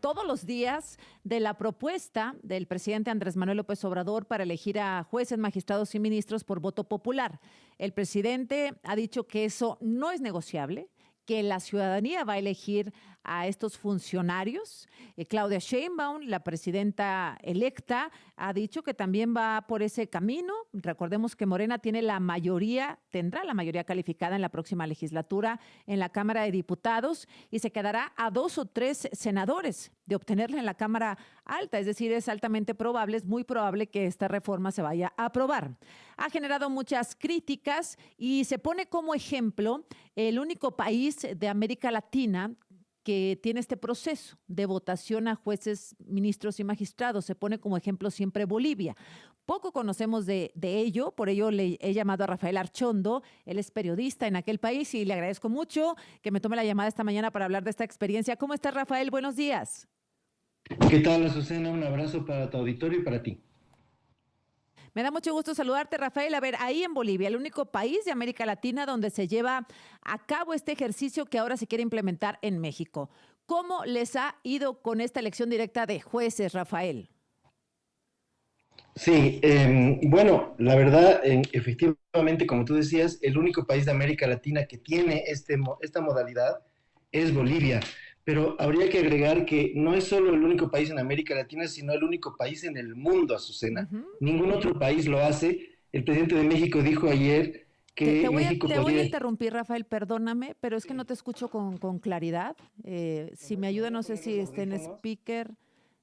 todos los días de la propuesta del presidente Andrés Manuel López Obrador para elegir a jueces, magistrados y ministros por voto popular. El presidente ha dicho que eso no es negociable, que la ciudadanía va a elegir a estos funcionarios. Claudia Sheinbaum, la presidenta electa, ha dicho que también va por ese camino. Recordemos que Morena tiene la mayoría, tendrá la mayoría calificada en la próxima legislatura en la Cámara de Diputados y se quedará a 2 o 3 senadores de obtenerla en la Cámara Alta. Es decir, es altamente probable, es muy probable que esta reforma se vaya a aprobar. Ha generado muchas críticas y se pone como ejemplo el único país de América Latina que tiene este proceso de votación a jueces, ministros y magistrados. Se pone como ejemplo siempre Bolivia. Poco conocemos de ello, por ello le he llamado a Rafael Archondo, él es periodista en aquel país y le agradezco mucho que me tome la llamada esta mañana para hablar de esta experiencia. ¿Cómo estás, Rafael? Buenos días. ¿Qué tal, Azucena? Un abrazo para tu auditorio y para ti. Me da mucho gusto saludarte, Rafael. A ver, ahí en Bolivia, el único país de América Latina donde se lleva a cabo este ejercicio que ahora se quiere implementar en México. ¿Cómo les ha ido con esta elección directa de jueces, Rafael? Sí, bueno, la verdad, efectivamente, como tú decías, el único país de América Latina que tiene esta modalidad es Bolivia. Pero habría que agregar que no es solo el único país en América Latina, sino el único país en el mundo, Azucena. Ujú. Ningún otro país lo hace. El presidente de México dijo ayer Te, que te voy a, México te voy a podría... interrumpir, Rafael, perdóname, pero es que no te escucho con claridad. Si me ayuda, no sé Poner si los está en audífonos. speaker,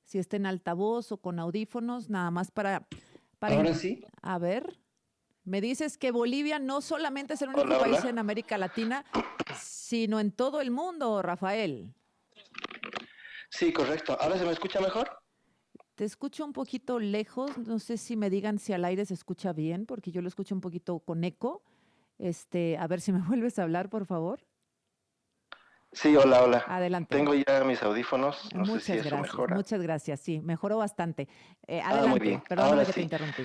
si está en altavoz o con audífonos, nada más para Ahora sí. a ver. Me dices que Bolivia no solamente es el único Hola, país en hola. América Latina, sino en todo el mundo, Rafael. Sí, correcto. ¿Ahora se me escucha mejor? Te escucho un poquito lejos, no sé si me digan si al aire se escucha bien, porque yo lo escucho un poquito con eco. A ver si me vuelves a hablar, por favor. Sí, hola, hola. Adelante. Tengo ya mis audífonos, no sé si Muchas eso gracias, mejora. muchas gracias. Sí, mejoró bastante. Muy Adelante, bien. perdóname Ahora que te sí. interrumpí.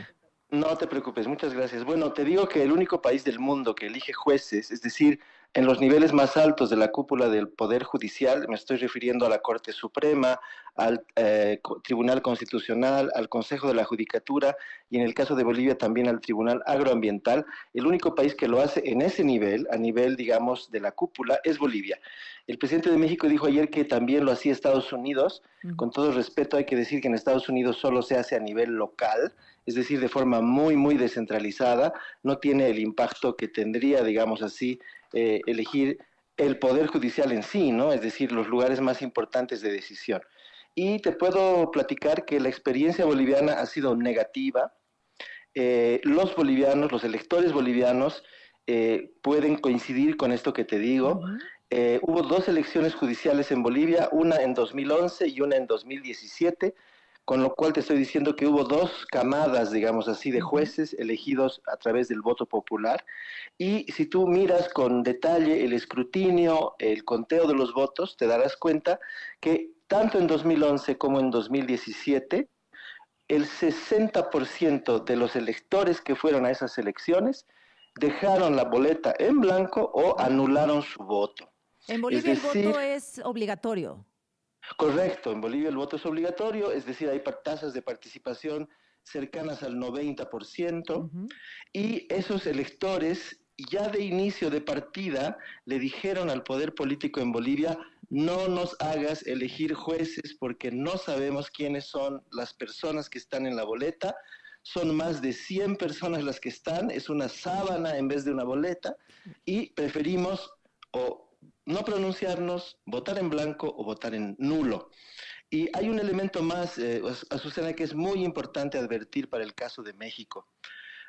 No te preocupes, muchas gracias. Bueno, te digo que el único país del mundo que elige jueces, es decir, en los niveles más altos de la cúpula del Poder Judicial, me estoy refiriendo a la Corte Suprema, al Tribunal Constitucional, al Consejo de la Judicatura y en el caso de Bolivia también al Tribunal Agroambiental, el único país que lo hace en ese nivel, a nivel, digamos, de la cúpula, es Bolivia. El presidente de México dijo ayer que también lo hacía Estados Unidos. Ujú. Con todo respeto, hay que decir que en Estados Unidos solo se hace a nivel local, es decir, de forma muy, muy descentralizada, no tiene el impacto que tendría, digamos así, elegir el Poder Judicial en sí, ¿no? Es decir, los lugares más importantes de decisión. Y te puedo platicar que la experiencia boliviana ha sido negativa. Los bolivianos, los electores bolivianos, pueden coincidir con esto que te digo. Ujú. Hubo dos elecciones judiciales en Bolivia, una en 2011 y una en 2017, con lo cual te estoy diciendo que hubo dos camadas, digamos así, de Ujú. jueces elegidos a través del voto popular. Y si tú miras con detalle el escrutinio, el conteo de los votos, te darás cuenta que tanto en 2011 como en 2017, el 60% de los electores que fueron a esas elecciones dejaron la boleta en blanco o anularon su voto. En Es Bolivia el voto decir, es obligatorio. correcto, en Bolivia el voto es obligatorio, es decir, hay tasas de participación cercanas al 90%, Ujú. y esos electores ya de inicio de partida le dijeron al poder político en Bolivia: no nos hagas elegir jueces porque no sabemos quiénes son las personas que están en la boleta. Son más de 100 personas las que están, es una sábana en vez de una boleta, y preferimos o no pronunciarnos, votar en blanco o votar en nulo. Y hay un elemento más, Azucena, que es muy importante advertir para el caso de México.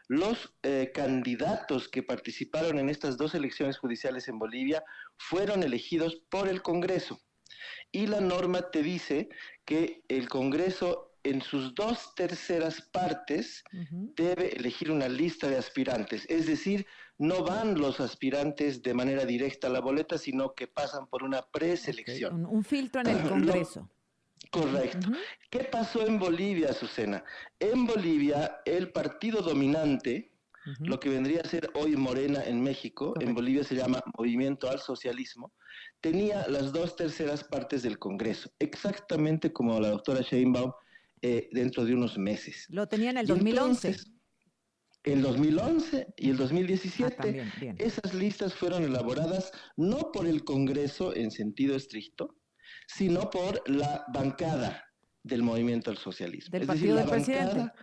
Los candidatos que participaron en estas dos elecciones judiciales en Bolivia fueron elegidos por el Congreso. Y la norma te dice que el Congreso en sus 2/3 Ujú. debe elegir una lista de aspirantes. Es decir, no van los aspirantes de manera directa a la boleta, sino que pasan por una Ok, preselección. un filtro en el Lo, Congreso. Ujú, Correcto. ujú. ¿Qué pasó en Bolivia, Azucena? En Bolivia, el partido dominante Ujú. lo que vendría a ser hoy Morena en México, en Correcto. Bolivia se llama Movimiento al Socialismo, tenía las 2/3 del Congreso, exactamente como la doctora Sheinbaum dentro de unos meses. Lo tenía en el Y 2011. entonces, el 2011 y el Ah, 2017, también, bien. esas listas fueron elaboradas no por el Congreso en sentido estricto, sino por la bancada del Movimiento al Socialismo. Del Es decir, partido la del presidente. bancada,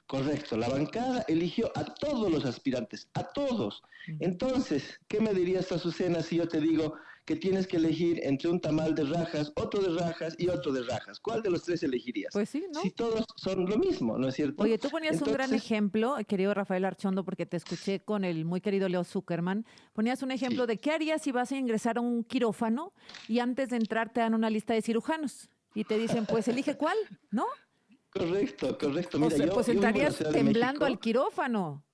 correcto, la bancada eligió a todos los aspirantes, a todos. Ujú. Entonces, ¿qué me dirías, Azucena, si yo te digo que tienes que elegir entre un tamal de rajas, otro de rajas y otro de rajas? ¿Cuál de los tres elegirías? Pues sí, Si ¿no? todos son lo mismo, ¿no es cierto? Oye, tú ponías un gran Entonces, ejemplo, querido Rafael Archondo, porque te escuché con el muy querido Leo Zuckerman. Ponías un ejemplo sí. de qué harías si vas a ingresar a un quirófano y antes de entrar te dan una lista de cirujanos y te dicen, pues elige cuál, ¿no? Correcto, correcto. O Mira, sea, pues yo vivo en la entrarías Ciudad de temblando al México. quirófano.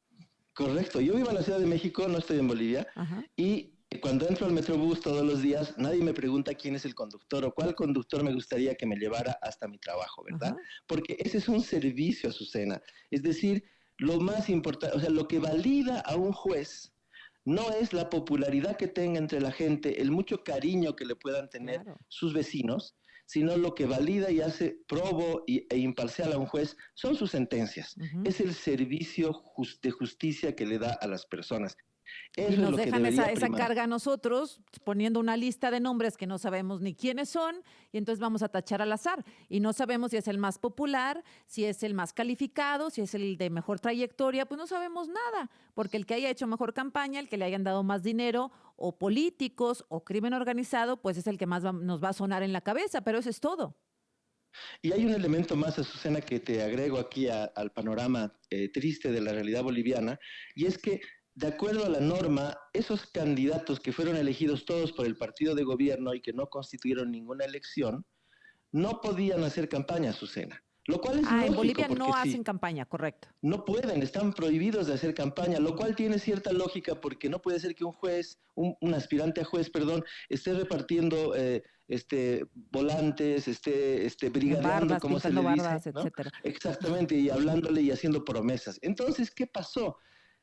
Correcto, yo vivo en la Ciudad de México, no estoy en Bolivia. Ajá, Y cuando entro al Metrobús todos los días, nadie me pregunta quién es el conductor o cuál conductor me gustaría que me llevara hasta mi trabajo, ¿verdad? ajá. Porque ese es un servicio, Azucena. Es decir, lo más importante, o sea, lo que valida a un juez no es la popularidad que tenga entre la gente, el mucho cariño que le puedan tener Claro. sus vecinos, sino lo que valida y hace probo e imparcial a un juez son sus sentencias. Ujú. Es el servicio de justicia que le da a las personas. Y Eso es nos lo que dejan debería esa primar. carga a nosotros, poniendo una lista de nombres que no sabemos ni quiénes son, y entonces vamos a tachar al azar. Y no sabemos si es el más popular, si es el más calificado, si es el de mejor trayectoria, pues no sabemos nada, porque el que haya hecho mejor campaña, el que le hayan dado más dinero, o políticos, o crimen organizado, pues es el que más nos va a sonar en la cabeza, pero eso es todo. Y hay un elemento más, Azucena, que te agrego aquí al panorama triste de la realidad boliviana, y es que, de acuerdo a la norma, esos candidatos que fueron elegidos todos por el partido de gobierno y que no constituyeron ninguna elección, no podían hacer campaña, Azucena. Lo cual es Ah, en lógico, Bolivia porque no sí. hacen campaña, correcto. No pueden, están prohibidos de hacer campaña, lo cual tiene cierta lógica porque no puede ser que un juez, un aspirante a juez, perdón, esté repartiendo volantes, esté brigadeando, Bardas, como se pintando le dice, bardas, ¿no? etcétera. Exactamente, y hablándole y haciendo promesas. Entonces, ¿qué pasó?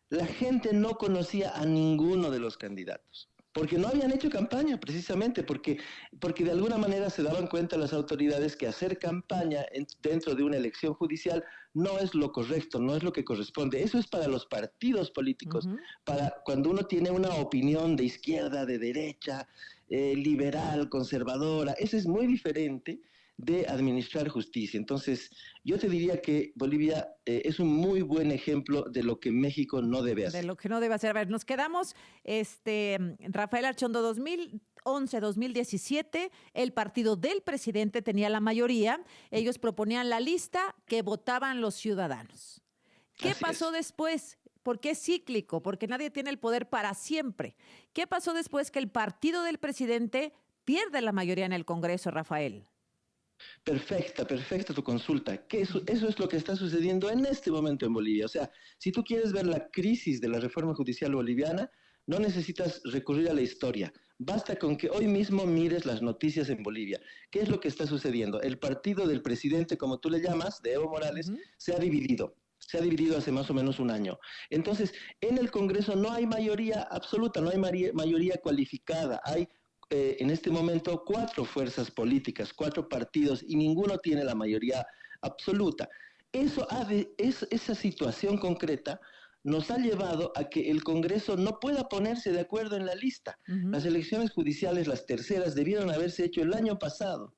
La gente no conocía a ninguno de los candidatos, porque no habían hecho campaña, precisamente, porque de alguna manera se daban cuenta las autoridades que hacer campaña dentro de una elección judicial no es lo correcto, no es lo que corresponde. Eso es para los partidos políticos, Ujú. para cuando uno tiene una opinión de izquierda, de derecha, liberal, conservadora, eso es muy diferente de administrar justicia. Entonces, yo te diría que Bolivia es un muy buen ejemplo de lo que México no debe De hacer. lo que no debe hacer. A ver, nos quedamos, Rafael Archondo, 2011-2017, el partido del presidente tenía la mayoría, ellos proponían la lista que votaban los ciudadanos. ¿Qué Así pasó es. después? Porque es cíclico, porque nadie tiene el poder para siempre. ¿Qué pasó después que el partido del presidente pierde la mayoría en el Congreso, Rafael? Perfecta tu consulta. Que eso es lo que está sucediendo en este momento en Bolivia. O sea, si tú quieres ver la crisis de la reforma judicial boliviana, no necesitas recurrir a la historia. Basta con que hoy mismo mires las noticias en Bolivia. ¿Qué es lo que está sucediendo? El partido del presidente, como tú le llamas, de Evo Morales, Ujú. se ha dividido. Se ha dividido hace más o menos un año. Entonces, en el Congreso no hay mayoría absoluta, no hay mayoría cualificada. Hay en este momento 4 fuerzas políticas, 4 partidos, y ninguno tiene la mayoría absoluta. Esa situación concreta nos ha llevado a que el Congreso no pueda ponerse de acuerdo en la lista. Ujú. Las elecciones judiciales, las terceras, debieron haberse hecho el año pasado.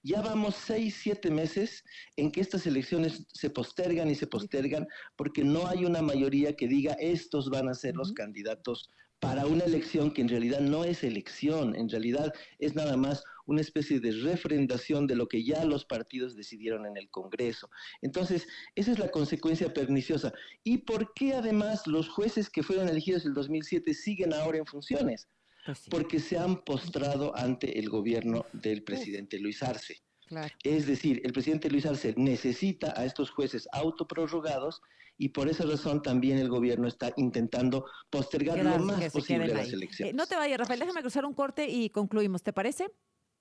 Ya vamos 6, 7 meses en que estas elecciones se postergan y se postergan porque no hay una mayoría que diga estos van a ser los Ujú. candidatos para una elección que en realidad no es elección, en realidad es nada más una especie de refrendación de lo que ya los partidos decidieron en el Congreso. Entonces, esa es la consecuencia perniciosa. ¿Y por qué además los jueces que fueron elegidos en el 2007 siguen ahora en funciones? Pues sí. Porque se han postrado ante el Uf, gobierno del uf, presidente Luis Arce. claro. Es decir, el presidente Luis Arce necesita a estos jueces autoprorrogados y por esa razón también el gobierno está intentando postergar lo más Que se posible queden las ahí. No te elecciones. vayas, Rafael, déjame cruzar un corte y concluimos, ¿te parece?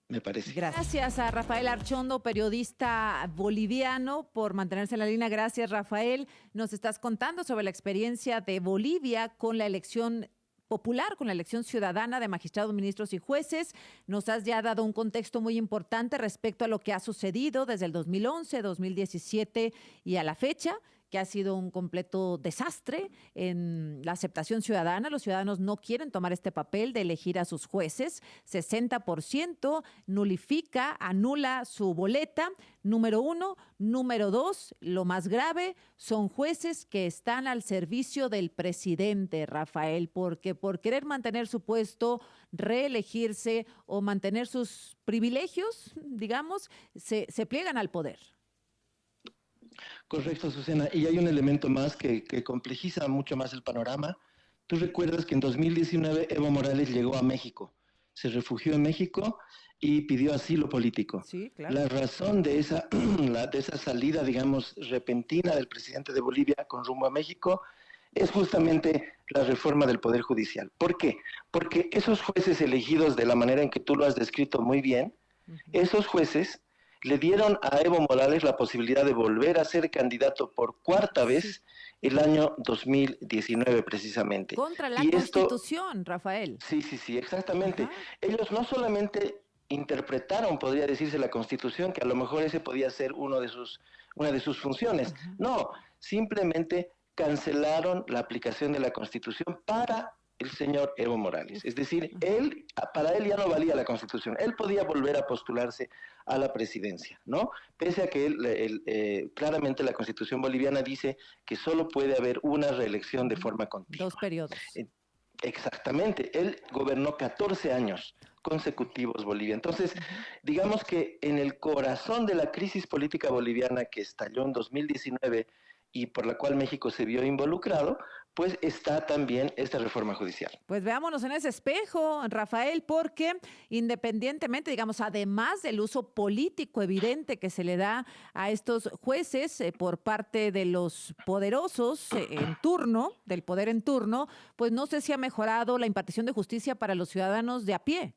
me parece. Gracias a Rafael Archondo, periodista boliviano, por mantenerse en la línea. Gracias, Rafael. Nos estás contando sobre la experiencia de Bolivia con la elección popular, con la elección ciudadana de magistrados, ministros y jueces. Nos has ya dado un contexto muy importante respecto a lo que ha sucedido desde el 2011, 2017 y a la fecha, que ha sido un completo desastre en la aceptación ciudadana. Los ciudadanos no quieren tomar este papel de elegir a sus jueces. 60% nulifica, anula su boleta. Número uno. Número dos, lo más grave, son jueces que están al servicio del presidente, Rafael, porque por querer mantener su puesto, reelegirse o mantener sus privilegios, digamos, se pliegan al poder. Correcto, Susana. Y hay un elemento más que complejiza mucho más el panorama. Tú recuerdas que en 2019 Evo Morales llegó a México, se refugió en México y pidió asilo político. Sí, claro. La razón de esa, de esa salida, digamos, repentina del presidente de Bolivia con rumbo a México es justamente la reforma del Poder Judicial. ¿Por qué? Porque esos jueces elegidos de la manera en que tú lo has descrito muy bien, esos jueces le dieron a Evo Morales la posibilidad de volver a ser candidato por cuarta vez el año 2019 precisamente. Contra la Constitución, Rafael. Sí, exactamente. Ajá. Ellos no solamente interpretaron, podría decirse, la Constitución, que a lo mejor ese podía ser una de sus funciones. Ajá. No, simplemente cancelaron la aplicación de la Constitución para el señor Evo Morales. Es decir, para él ya no valía la Constitución. Él podía volver a postularse a la presidencia, ¿no? Pese a que claramente la Constitución boliviana dice que solo puede haber una reelección de forma continua. 2 periodos. Exactamente. Él gobernó 14 años consecutivos Bolivia. Entonces, digamos que en el corazón de la crisis política boliviana que estalló en 2019 y por la cual México se vio involucrado, pues está también esta reforma judicial. Pues veámonos en ese espejo, Rafael, porque independientemente, digamos, además del uso político evidente que se le da a estos jueces por parte de los poderosos en turno, del poder en turno, pues no sé si ha mejorado la impartición de justicia para los ciudadanos de a pie.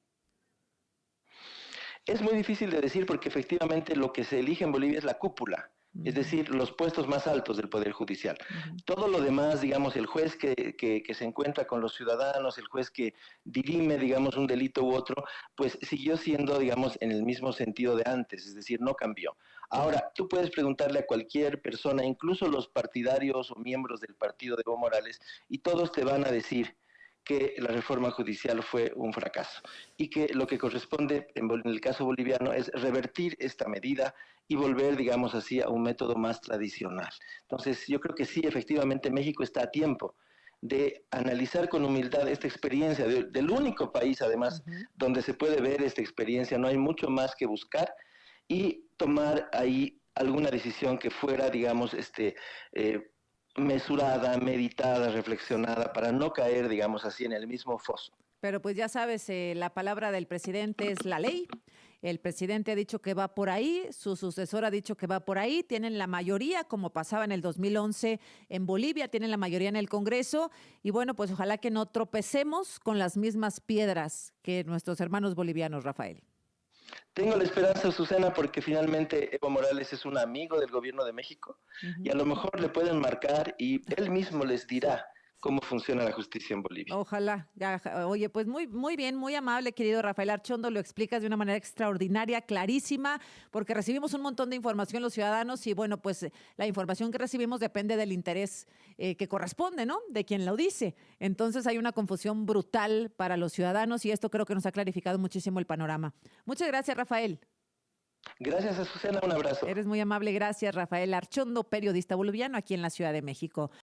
Es muy difícil de decir porque efectivamente lo que se elige en Bolivia es la cúpula. Es decir, los puestos más altos del Poder Judicial. Todo lo demás, digamos, el juez que se encuentra con los ciudadanos, el juez que dirime, digamos, un delito u otro, pues siguió siendo, digamos, en el mismo sentido de antes, es decir, no cambió. Ahora, tú puedes preguntarle a cualquier persona, incluso los partidarios o miembros del partido de Evo Morales, y todos te van a decir que la reforma judicial fue un fracaso y que lo que corresponde en el caso boliviano es revertir esta medida y volver, digamos así, a un método más tradicional. Entonces, yo creo que sí, efectivamente, México está a tiempo de analizar con humildad esta experiencia del único país, además, donde se puede ver esta experiencia, no hay mucho más que buscar, y tomar ahí alguna decisión que fuera, digamos, mesurada, meditada, reflexionada, para no caer, digamos así, en el mismo foso. Pero pues ya sabes, la palabra del presidente es la ley. El presidente ha dicho que va por ahí, su sucesor ha dicho que va por ahí, tienen la mayoría, como pasaba en el 2011 en Bolivia, tienen la mayoría en el Congreso, y bueno, pues ojalá que no tropecemos con las mismas piedras que nuestros hermanos bolivianos, Rafael. Tengo la esperanza, Susana, porque finalmente Evo Morales es un amigo del gobierno de México y a lo mejor le pueden marcar y él mismo les dirá cómo funciona la justicia en Bolivia. Ojalá. Oye, pues muy bien, muy amable, querido Rafael Archondo, lo explicas de una manera extraordinaria, clarísima, porque recibimos un montón de información los ciudadanos y bueno, pues la información que recibimos depende del interés que corresponde, ¿no? De quien lo dice. Entonces hay una confusión brutal para los ciudadanos y esto creo que nos ha clarificado muchísimo el panorama. Muchas gracias, Rafael. Gracias a Susana, un abrazo. Eres muy amable, gracias, Rafael Archondo, periodista boliviano aquí en la Ciudad de México.